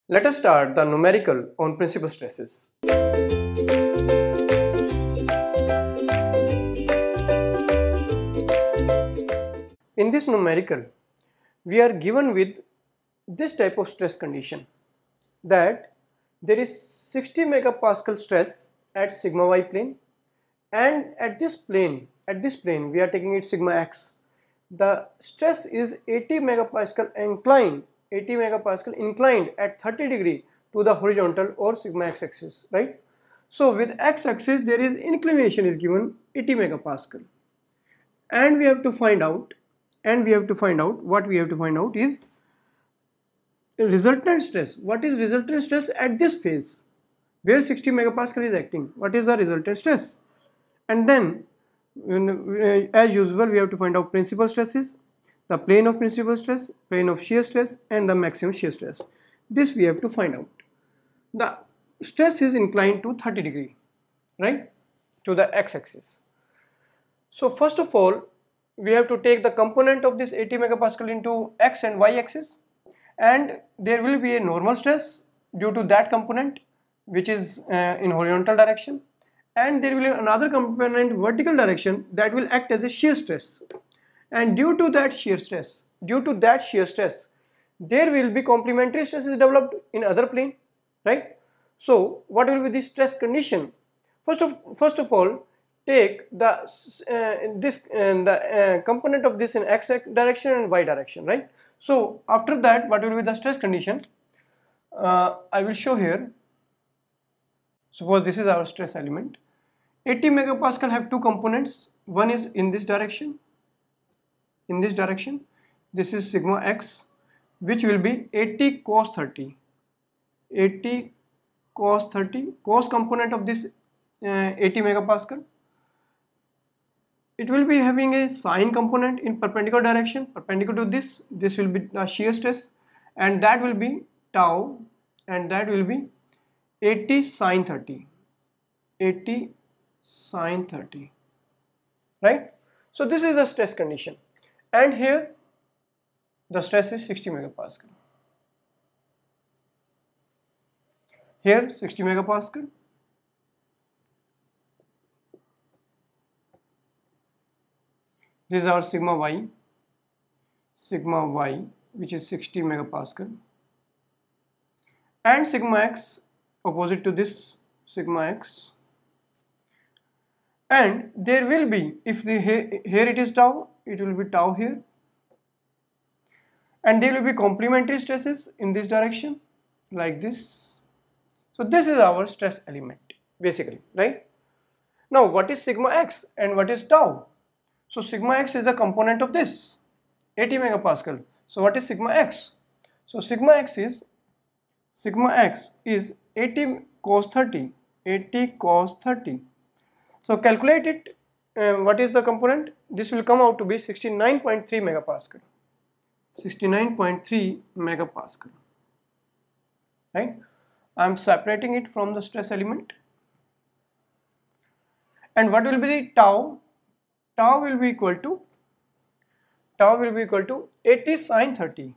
Let us start the numerical on principal stresses. In this numerical, we are given with this type of stress condition that there is 60 megapascal stress at sigma y plane, and at this plane we are taking it sigma x. The stress is 80 megapascal inclined at 30 degree to the horizontal or sigma x axis, right? So with x axis there is inclination is given 80 megapascal, and we have to find out what we have to find out is resultant stress. What is resultant stress at this phase where 60 megapascal is acting? What is the resultant stress? And then as usual we have to find out principal stresses, the plane of principal stress, plane of shear stress, and the maximum shear stress. This we have to find out. The stress is inclined to 30 degree, right, to the x-axis. So first of all we have to take the component of this 80 megapascal into x and y axis, and there will be a normal stress due to that component which is in horizontal direction, and there will be another component vertical direction that will act as a shear stress, and due to that shear stress there will be complementary stresses developed in other plane, right? So what will be the stress condition? First of all, take the component of this in x direction and y direction, right? So after that, what will be the stress condition? I will show here. Suppose this is our stress element. 80 megapascal have two components. One is in this direction. This is sigma x, which will be 80 cos 30. 80 cos 30, cos component of this 80 megapascal. It will be having a sine component in perpendicular direction, perpendicular to this. This will be the shear stress, and that will be tau, and that will be 80 sine 30. 80 sine 30, right? So this is the stress condition, and here the stress is 60 megapascal. Here 60 megapascal. This is our sigma y, which is 60 megapascal, and sigma x opposite to this sigma x, and there will be, if the here it is tau, it will be tau here, and there will be complementary stresses in this direction like this. So this is our stress element basically, right? Now what is sigma x and what is tau? So sigma x is a component of this 80 megapascal. So what is sigma x? So sigma x is 80 cos 30. 80 cos 30. So calculate it. What is the component? This will come out to be 69.3 megapascal. 69.3 megapascal. Right? I am separating it from the stress element. And what will be the tau? Tau will be equal to 80 sine 30.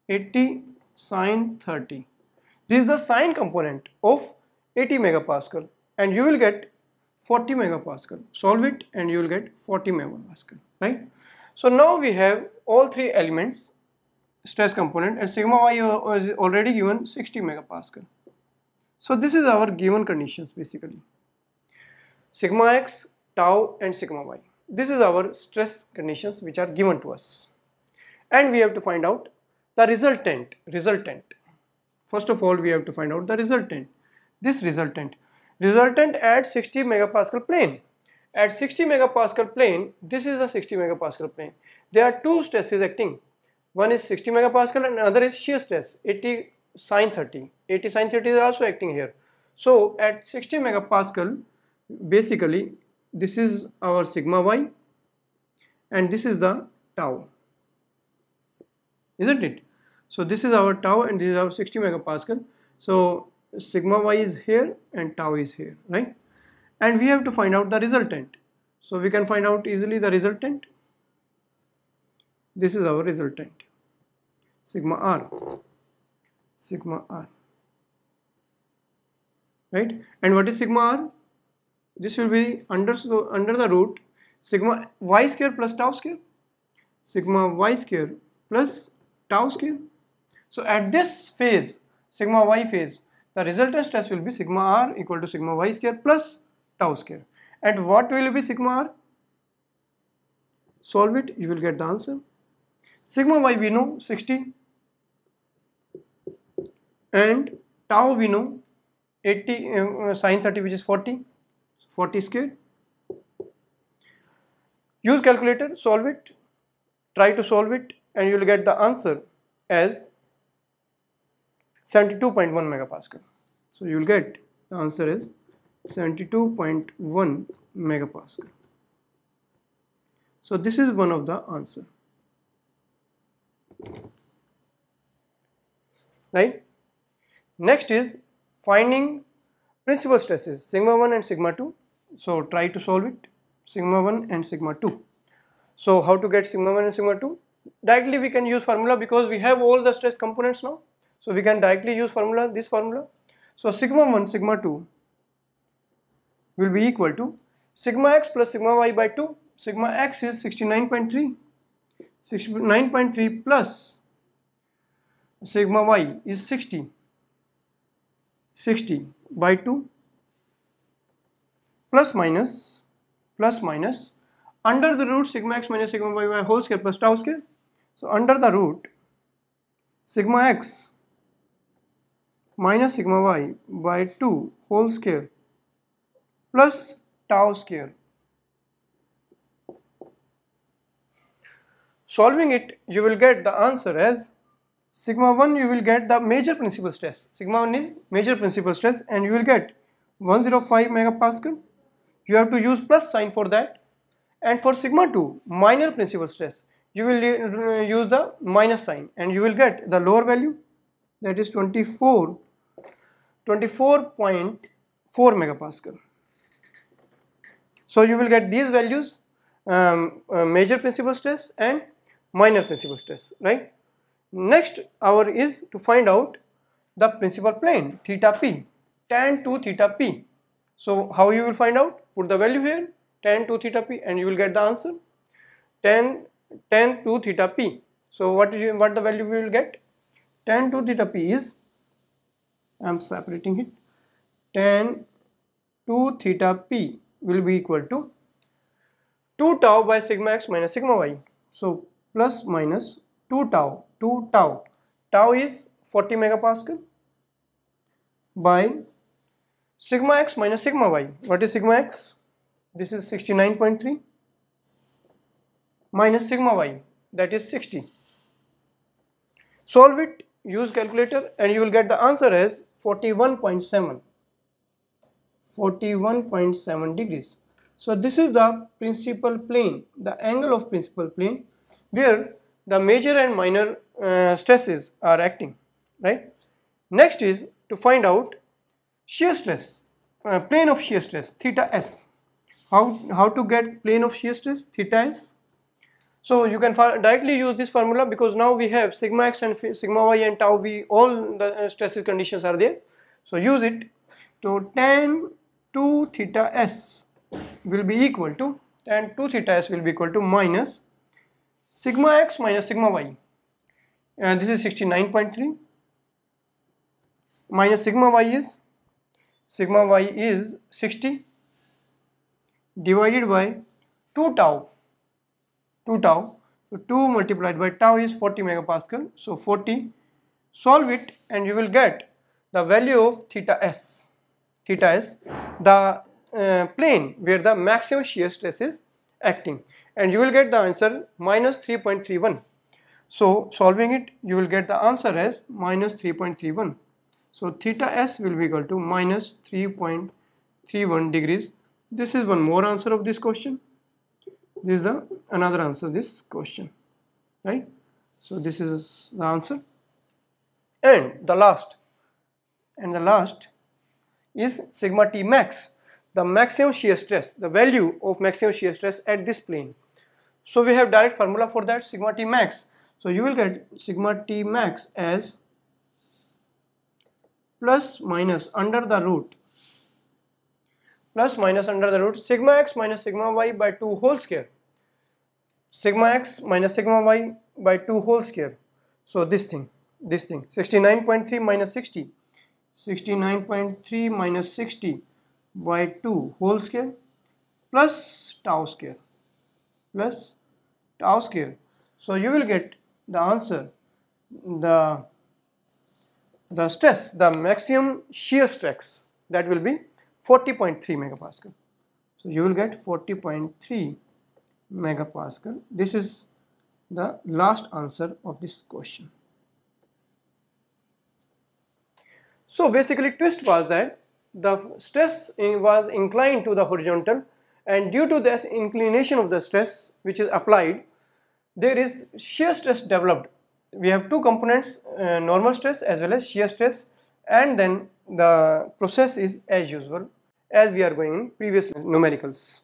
80 sine 30. This is the sine component of 80 megapascal, and you will get 40 megapascal. Solve it and you will get 40 megapascal, right? So now we have all three elements stress component, and sigma y is already given 60 megapascal. So this is our given conditions basically. Sigma x, tau, and sigma y. This is our stress conditions which are given to us, and we have to find out the resultant. First of all we have to find out the resultant. This resultant at 60 megapascal plane. At 60 megapascal plane, this is a 60 megapascal plane. There are two stresses acting. One is 60 megapascal and another is shear stress 80 sine 30. 80 sine 30 is also acting here. So at 60 megapascal, basically this is our sigma y and this is the tau, isn't it? So this is our tau and this is our 60 megapascal. So sigma y is here and tau is here, right? And we have to find out the resultant. So we can find out easily the resultant. This is our resultant, sigma r. right? And what is sigma r? This will be under the root sigma y square plus tau square, sigma y square plus tau square. So at this phase, sigma y phase, the resultant stress will be sigma r equal to sigma y square plus tau square. And what will be sigma r? Solve it, you will get the answer. Sigma y we know 60 and tau we know 80 sine 30, which is 40 square. Use calculator, solve it, try to solve it, and you will get the answer as 72.1 megapascal. So you will get the answer is 72.1 megapascal. So this is one of the answer, right? Next is finding principal stresses sigma 1 and sigma 2. So try to solve it, sigma 1 and sigma 2. So how to get sigma 1 and sigma 2? Directly we can use formula because we have all the stress components now. So we can directly use formula, this formula. So sigma 1 sigma 2 will be equal to sigma x plus sigma y by 2. Sigma x is 69.3. 69.3 plus sigma y is 60 by 2 plus minus under the root sigma x minus sigma y whole square plus tau square. So under the root sigma x minus sigma y by 2 whole square plus tau square. Solving it, you will get the answer as sigma 1, you will get the major principal stress. Sigma 1 is major principal stress and you will get 105 megapascal. You have to use plus sign for that. And for sigma 2, minor principal stress, you will use the minus sign and you will get the lower value, that is 24.4 megapascal. So you will get these values, major principal stress and minor principal stress, right? Next our is to find out the principal plane theta p, tan 2 theta p. So how you will find out? Put the value here, tan 2 theta p, and you will get the answer, tan 2 theta p. So what the value we will get? Tan 2 theta p is, I am separating it, tan 2 theta p will be equal to 2 tau by sigma x minus sigma y. So plus minus 2 tau. Tau is 40 megapascal by sigma x minus sigma y. What is sigma x? This is 69.3 minus sigma y, that is 60. Solve it, use calculator, and you will get the answer as 41.7 degrees. So this is the principal plane, the angle of principal plane where the major and minor stresses are acting, right? Next is to find out shear stress, plane of shear stress theta s. How to get plane of shear stress theta s? So you can directly use this formula because now we have sigma x and sigma y and tau v, all the stresses conditions are there. So use it. So tan 2 theta s will be equal to minus sigma x minus sigma y, and this is 69.3 minus sigma y is 60 divided by 2 tau. So 2 multiplied by tau is 40 megapascal, so 40. Solve it and you will get the value of theta s, the plane where the maximum shear stress is acting, and you will get the answer minus 3.31. So solving it, you will get the answer as minus 3.31. So theta s will be equal to minus 3.31 degrees. This is one more answer of this question. This is another answer of this question, right? So this is the answer. And the last is sigma t max, the maximum shear stress, the value of maximum shear stress at this plane. So we have direct formula for that, sigma t max. So you will get sigma t max as plus minus under the root plus minus under the root sigma x minus sigma y by 2 whole square. Sigma x minus sigma y by 2 whole square. So this thing 69.3 minus 60, 69.3 minus 60 by 2 whole square plus tau square, plus tau square. So you will get the answer, the stress, the maximum shear stress, that will be 40.3 megapascal. So you will get 40.3 megapascal. This is the last answer of this question. So basically twist was that the stress was inclined to the horizontal, and due to this inclination of the stress which is applied, there is shear stress developed. We have two components, normal stress as well as shear stress, and then the process is as usual as we are going in previous numericals.